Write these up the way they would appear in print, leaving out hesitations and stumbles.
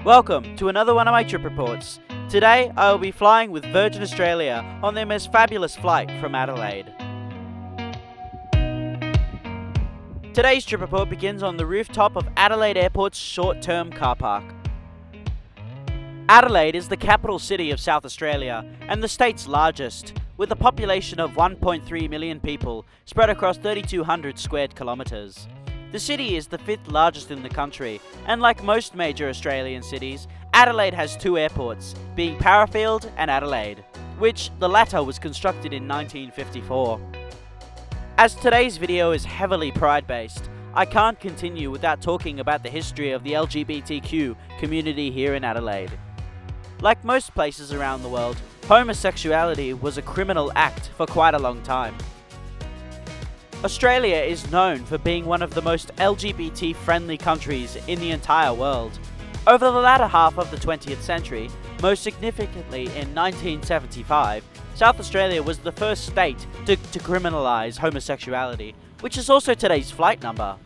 Welcome to another one of my trip reports. Today I will be flying with Virgin Australia on their most fabulous flight from Adelaide. Today's trip report begins on the rooftop of Adelaide Airport's short-term car park. Adelaide is the capital city of South Australia and the state's largest, with a population of 1.3 million people spread across 3,200 squared kilometres. The city is the fifth largest in the country, and like most major Australian cities, Adelaide has two airports, being Parafield and Adelaide, which the latter was constructed in 1954. As today's video is heavily pride-based, I can't continue without talking about the history of the LGBTQ community here in Adelaide. Like most places around the world, homosexuality was a criminal act for quite a long time. Australia is known for being one of the most LGBT-friendly countries in the entire world. Over the latter half of the 20th century, most significantly in 1975, South Australia was the first state to criminalise homosexuality, which is also today's flight number.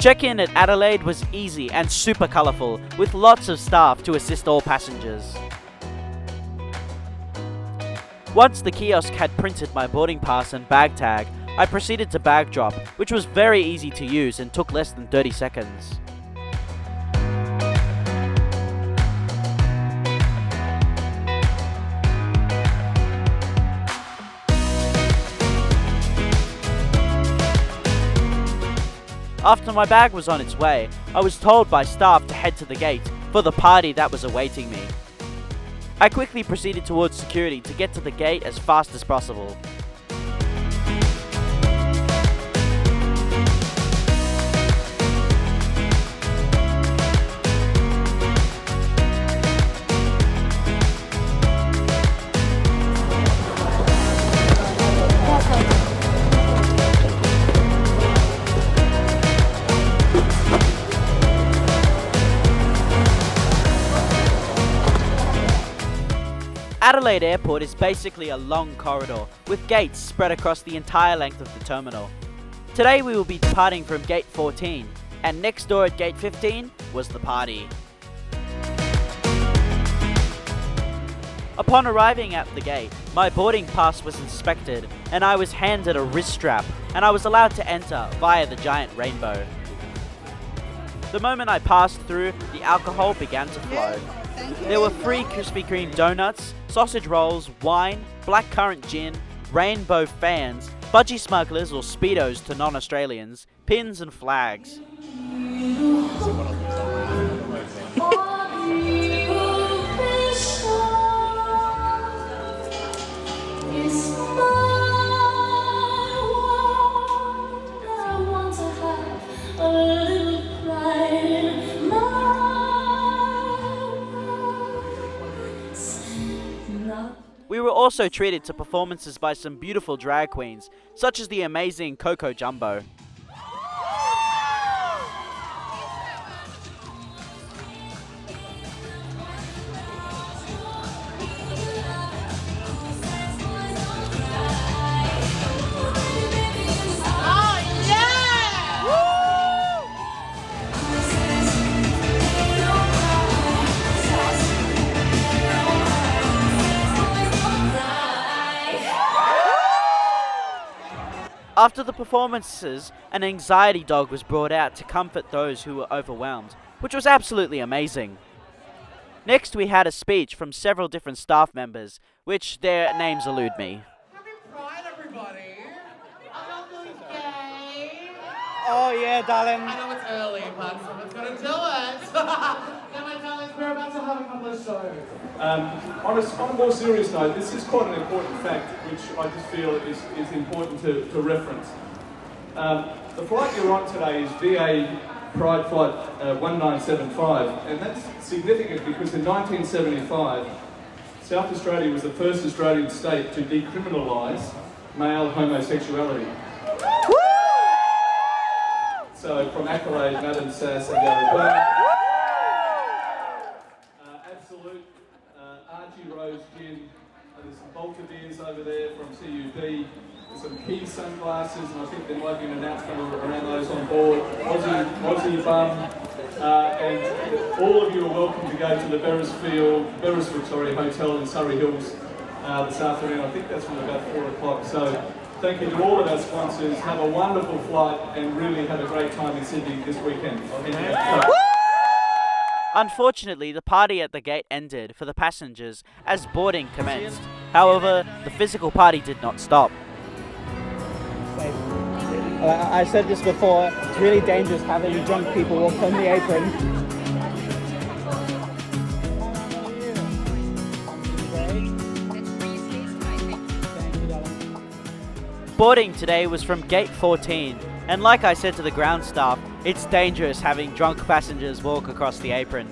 Check-in at Adelaide was easy and super colourful, with lots of staff to assist all passengers. Once the kiosk had printed my boarding pass and bag tag, I proceeded to bag drop, which was very easy to use and took less than 30 seconds. After my bag was on its way, I was told by staff to head to the gate for the party that was awaiting me. I quickly proceeded towards security to get to the gate as fast as possible. Adelaide Airport is basically a long corridor, with gates spread across the entire length of the terminal. Today we will be departing from Gate 14, and next door at Gate 15 was the party. Upon arriving at the gate, my boarding pass was inspected, and I was handed a wrist strap, and I was allowed to enter via the giant rainbow. The moment I passed through, the alcohol began to flow. There were free Krispy Kreme donuts, sausage rolls, wine, blackcurrant gin, rainbow fans, budgie smugglers or speedos to non-Australians, pins and flags. We were also treated to performances by some beautiful drag queens, such as the amazing Coco Jumbo. After the performances, an anxiety dog was brought out to comfort those who were overwhelmed, which was absolutely amazing. Next we had a speech from several different staff members, which their names elude me. Happy Pride, everybody! I'm not feeling gay! Oh yeah, darling. I know it's early, but someone's gotta do it! Now my darlings, we're about to have a couple of shows. On a more serious note, this is quite an important fact, which I just feel is important to reference. The flight you're on today is VA Pride Flight 1975, and that's significant because in 1975, South Australia was the first Australian state to decriminalise male homosexuality. So from Adelaide, Madam Sass and Adelaide. Absolute Archie Rose Gin There's some Bolter beers over there from CUB. There's some Key sunglasses, and I think there might be an announcement around those on board. Aussie bum. And all of you are welcome to go to the Beresford Hotel in Surrey Hills this afternoon. I think that's from about 4 o'clock. So thank you to all of our sponsors. Have a wonderful flight and really have a great time in Sydney this weekend. Unfortunately, the party at the gate ended for the passengers as boarding commenced. However, the physical party did not stop. I said this before, it's really dangerous having drunk people walk on the apron. Boarding today was from gate 14, and like I said to the ground staff, it's dangerous having drunk passengers walk across the apron.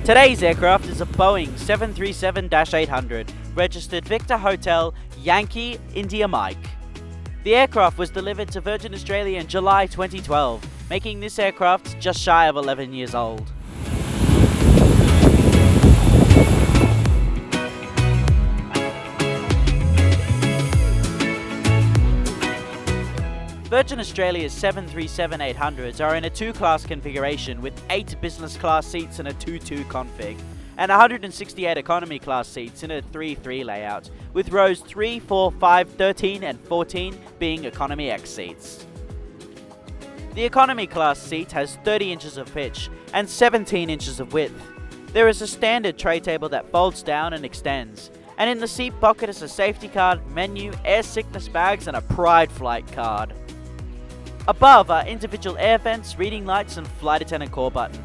Today's aircraft is a Boeing 737-800, registered Victor Hotel, Yankee, India Mike. The aircraft was delivered to Virgin Australia in July 2012, making this aircraft just shy of 11 years old. Virgin Australia's 737-800s are in a 2-class configuration with 8 business class seats in a 2-2 config, and 168 economy class seats in a 3-3 layout, with rows 3, 4, 5, 13 and 14 being economy X seats. The economy class seat has 30 inches of pitch and 17 inches of width. There is a standard tray table that folds down and extends, and in the seat pocket is a safety card, menu, air sickness bags and a Pride flight card. Above are individual air vents, reading lights and flight attendant call button.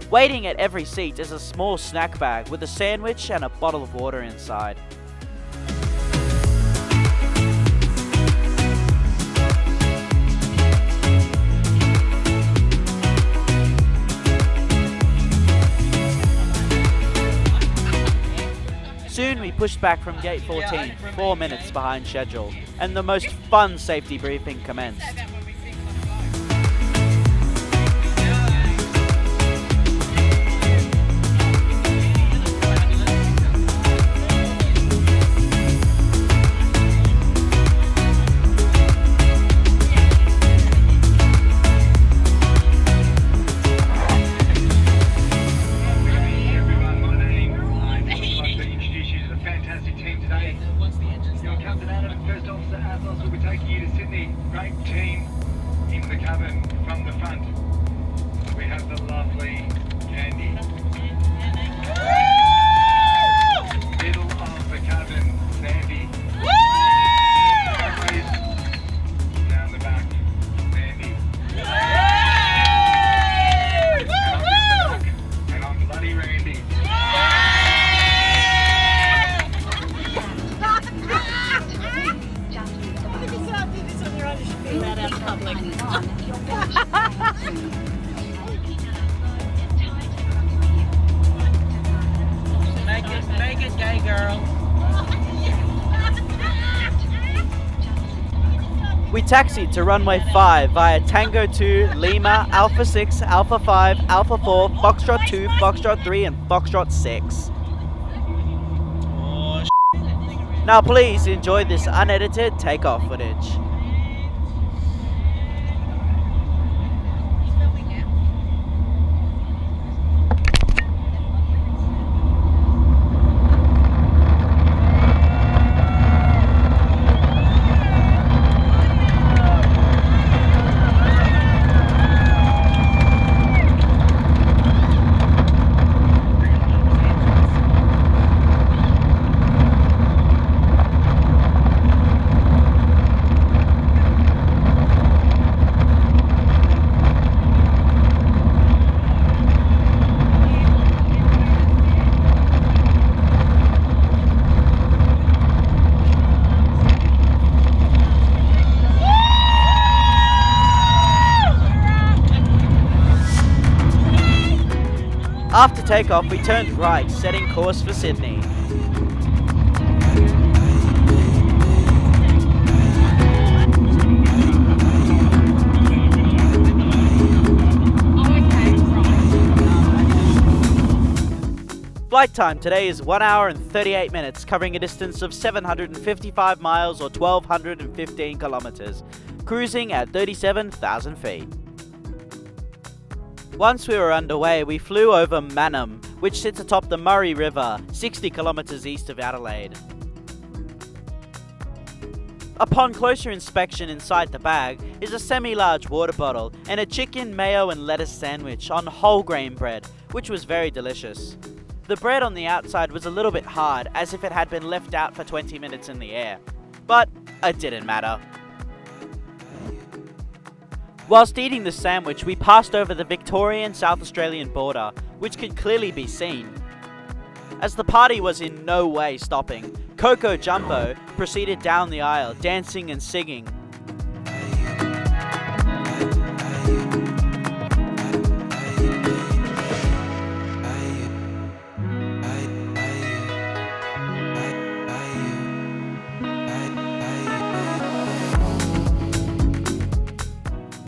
Waiting at every seat is a small snack bag with a sandwich and a bottle of water inside. Soon we pushed back from gate 14, 4 minutes behind schedule, and the most fun safety briefing commenced. Make it gay, girl. We taxied to runway 5 via Tango 2, Lima, Alpha 6, Alpha 5, Alpha 4, Foxtrot 2, Foxtrot 3 and Foxtrot 6. Now please enjoy this unedited takeoff footage. After takeoff, we turned right, setting course for Sydney. Flight time today is 1 hour and 38 minutes, covering a distance of 755 miles or 1,215 kilometers, cruising at 37,000 feet. Once we were underway, we flew over Mannum, which sits atop the Murray River, 60 kilometers east of Adelaide. Upon closer inspection, inside the bag is a semi-large water bottle and a chicken, mayo and lettuce sandwich on whole grain bread, which was very delicious. The bread on the outside was a little bit hard, as if it had been left out for 20 minutes in the air, but it didn't matter. Whilst eating the sandwich, we passed over the Victorian-South Australian border, which could clearly be seen. As the party was in no way stopping, Coco Jumbo proceeded down the aisle, dancing and singing.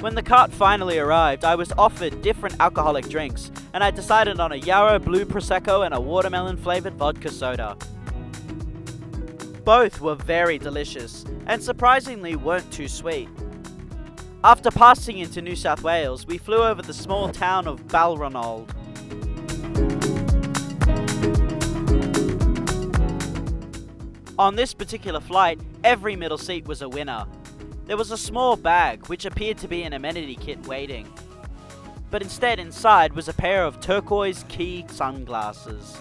When the cart finally arrived, I was offered different alcoholic drinks, and I decided on a Yarrow Blue Prosecco and a watermelon flavoured vodka soda. Both were very delicious, and surprisingly weren't too sweet. After passing into New South Wales, we flew over the small town of Balranald. On this particular flight, every middle seat was a winner. There was a small bag, which appeared to be an amenity kit waiting. But instead, inside was a pair of turquoise key sunglasses.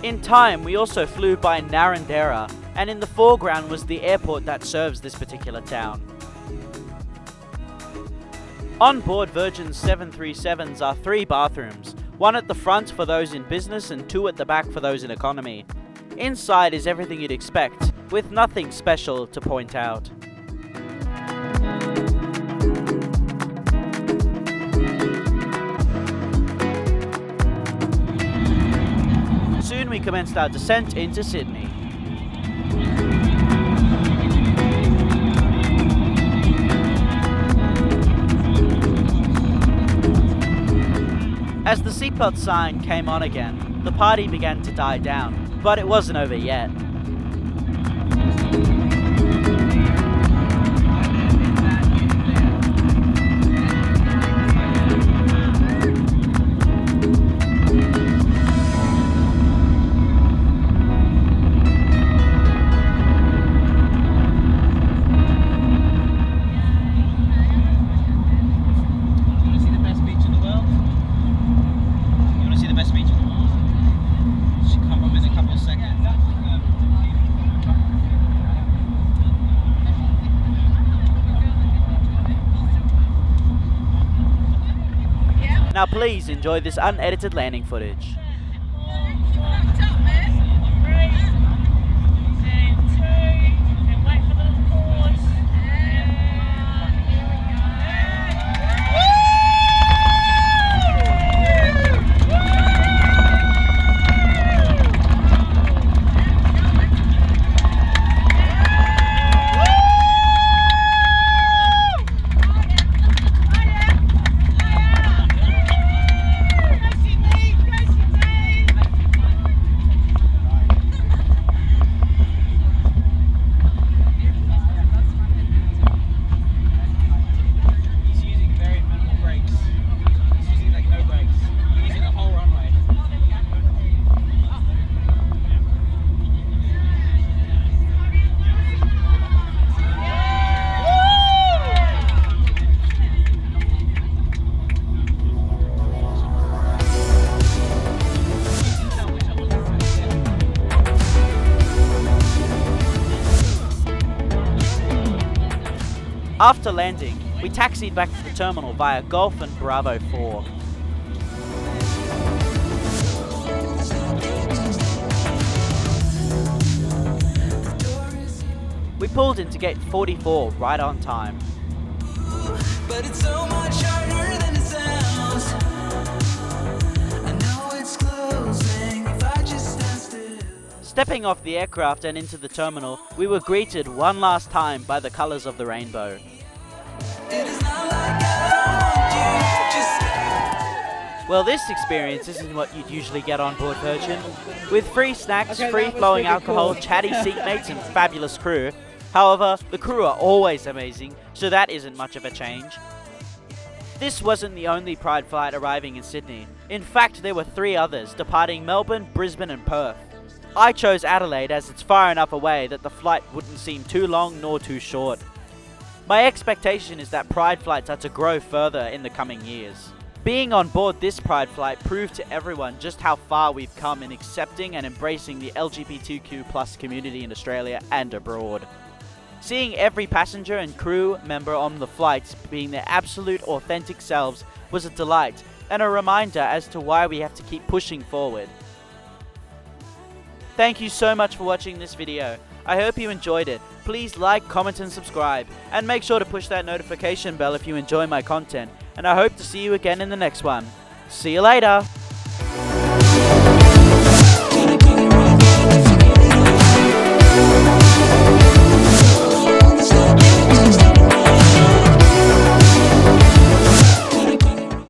In time, we also flew by Narrandera, and in the foreground was the airport that serves this particular town. On board Virgin's 737s are 3 bathrooms, one at the front for those in business and 2 at the back for those in economy. Inside is everything you'd expect, with nothing special to point out. Soon we commenced our descent into Sydney. As the seatbelt sign came on again, the party began to die down, but it wasn't over yet. Now please enjoy this unedited landing footage. After landing, we taxied back to the terminal via Golf and Bravo 4. We pulled into gate 44 right on time. But it's so much harder than it sounds. Stepping off the aircraft and into the terminal, we were greeted one last time by the colours of the rainbow. Well, this experience isn't what you'd usually get on board Virgin. With free snacks, free-flowing alcohol, chatty seatmates and fabulous crew. However, the crew are always amazing, so that isn't much of a change. This wasn't the only Pride flight arriving in Sydney. In fact, there were 3 others, departing Melbourne, Brisbane and Perth. I chose Adelaide as it's far enough away that the flight wouldn't seem too long nor too short. My expectation is that Pride flights are to grow further in the coming years. Being on board this Pride flight proved to everyone just how far we've come in accepting and embracing the LGBTQ+ community in Australia and abroad. Seeing every passenger and crew member on the flights being their absolute authentic selves was a delight and a reminder as to why we have to keep pushing forward. Thank you so much for watching this video. I hope you enjoyed it. Please like, comment and subscribe, and make sure to push that notification bell if you enjoy my content, and I hope to see you again in the next one. See you later!